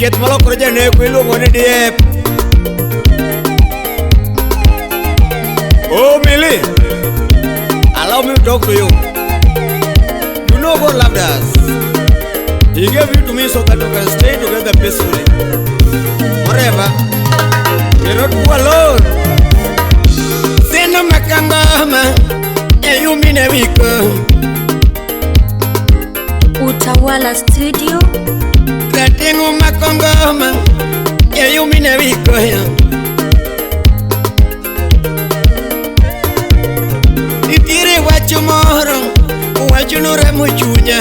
chieth malokore janego iluongo ni diep. Oh Millie, allow me to talk to you. You know God loved us. He gave you to me so that we can stay together peacefully. Forever. You're not alone. Sino makangama, Osen Awiko. Utawala Studio. Ratengo makangama, Osen Awiko. Itire wacho moro, wacho no remo chunya.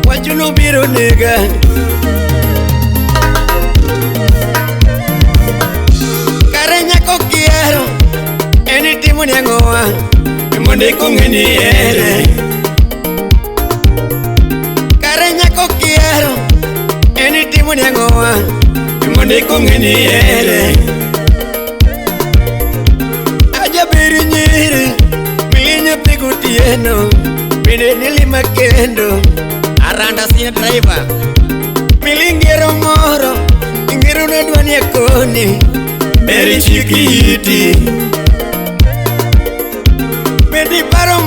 Wacho no biro nega. Kare nyako kiero, eni timo niang'owa, monde kong'eni ere. Kare nyako kiero, eni timo niang'owa, monde kong'eni ere. Aja biri nyiri, milinyo pigu tieno, bende nilima kendo. Aranda siya driver milingero moro ingero na dwani akoni beri chikiti bedi paro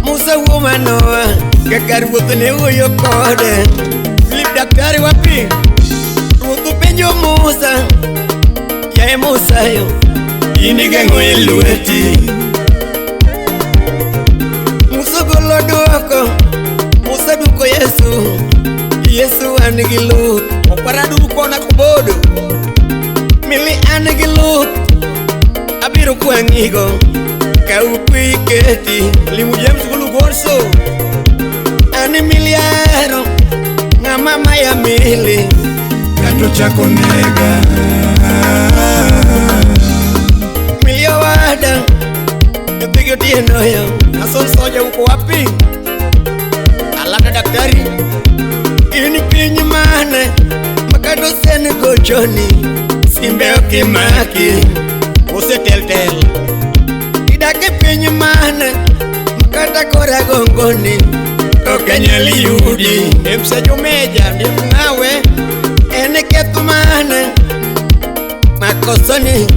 Musa womanoa kakar wuotho ne uyo kode lip daktari wapi wuotho penjo Musa yae Musa yo inigang'o e lweti Musa golo duoko Musa duko Yesu anigi luth okwara duko na kubodo Millie anigi luth abiro kwang'igo ka ukwi keti limu James gulu gorso ani Millie ahero ng'ama maya Millie kato chako nega Millie owada epigyo tieno yo ason soja uko wapi alaka daktari ini piny mane makado sen gochoni simbe okimaki oseteltel idake piny mane makata kora gongoni okanyal yudi emsejo meja ng'awe ene ketho mane makosoni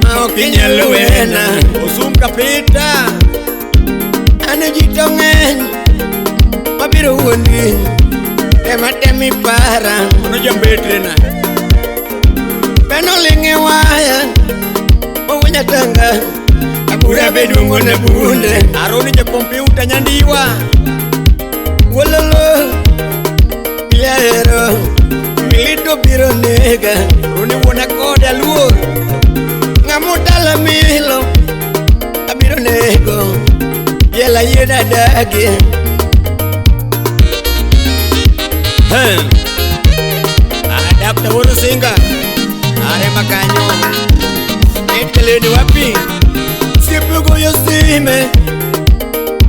ma okinyal wena osum kapita ane jito ng'eny mabiro wuondi ema temi para ono jambetrena beno ling'e waya mowuonya tanga abura bedwongo na bunde aroni ja kompyuta nyandiwa wololo milahero milito biro nega roni wuona kode aluor ng'amodala milo abiro nego yela yena dage adapta woro singa are makanyo eteleni wapi siepugo yo sime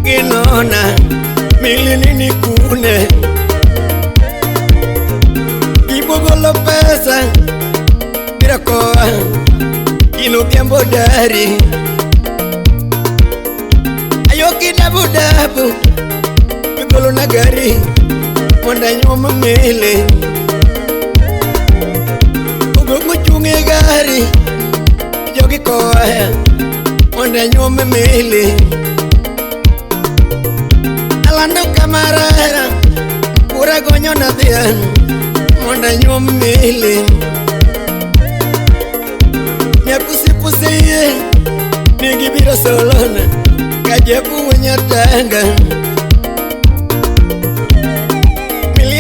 ginona milini ni kune ibogolo pesa birakoa ino kiambo dari ayo kidabu bigolo na gari Monda nyoma Millie Ugongo chunge gari Jogi koya Monda nyoma Millie Alando kamarara Pura gonyo na dhian Monda nyoma Millie Nyakusipusiye Nigi biro solona Kajepu wenyatanga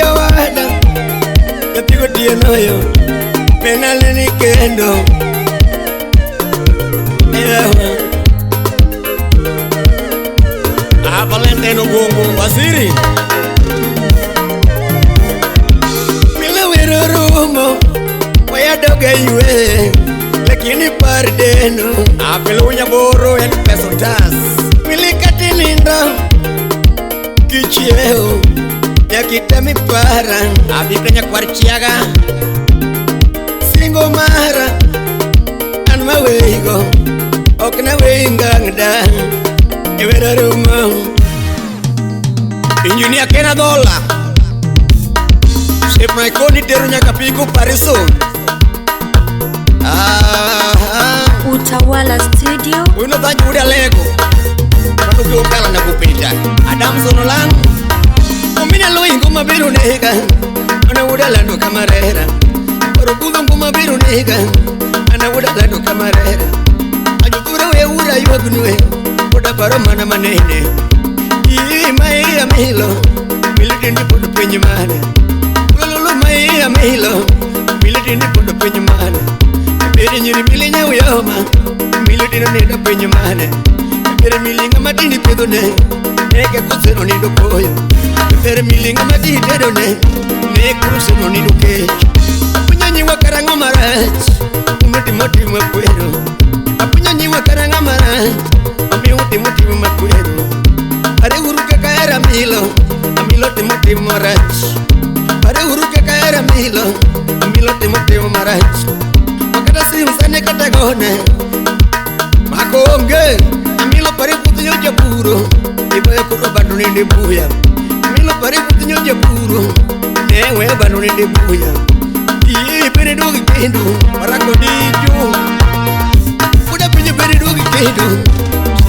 wada Yapigo tieno yo Penale ni kendo Valentino gongo waziri Mila wero rumo Waya doga yue Lakini pardeno Apelo unya boro en peso tas Mili katinindo Kichieo ya kitami para abikanya kwarchiaga singo mara an mawego okna wengangda Evera Roma Engineer Kena Dola Sep na ikoni teru nyaka piku pariso Utawala Studio. Uno tanji udia lego Matuki ukala na kupita Adam Sonolang Kumina loi nguma biru nega Ana uda lando kamarera Warukudu nguma biru nega Ana uda lando kamarera Ajutura we ura yuagunwe Uda paro mana manene Ii mai amilo Militindi podo penye mane Ululu mai amilo Militindi podo penye mane Bere nyiri milinya uyoma Militindi nida penye mane Bere milinga matini pedo ne Neke kuseno nido koyo Bere milinga matini pedo ne Neke kuseno nido kecho Apunyanyi wakaranga marach Umuti moti makwero Apunyanyi wakaranga marach Ami uti makwero Are uruke kaera milo Amilo te marach Are uruke kaera milo Amilo te marach Makata simsane katagone Makonge Amilo pare putinyo japuro Ibo ya kuro bando ninde buya Amilo pare putinyo japuro Newe bando ninde buya Iye pere dogi kendo Marako dijo Uda pinyo pere dogi kendo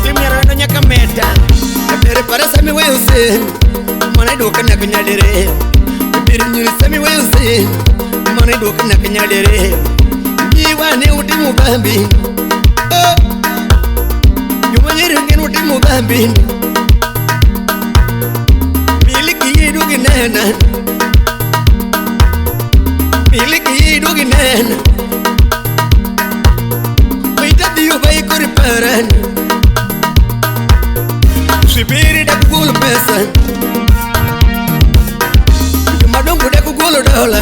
Simi arano nyaka meta Pere para sami weusin Mana doka na kanyadere Pere nyuri sami weusin Mana doka na kanyadere Niwane uti mugambi Yumanyere ngenu uti mugambi Miliki yidu ginena Miliki yidu ginena Waitadi yubai kuri paran Sibiri da kugulu pesa Jumadongu da kugulu dola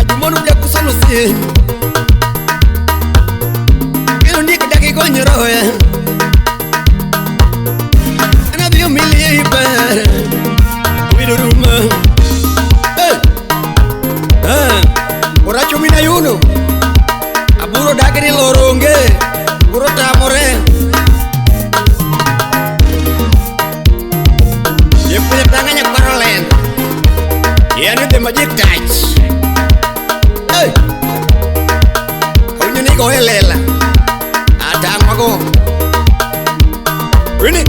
Ajumonu da kusolo si Kilo ndiki da kikonye roya Anadiyo milie ibara Wido ruma Oracho mina yuno Aburo dagiri loronge Aburo tamore Punya tangannya parolen Ya ini the magic touch Kau nyini kau helela Ada angmaku Wini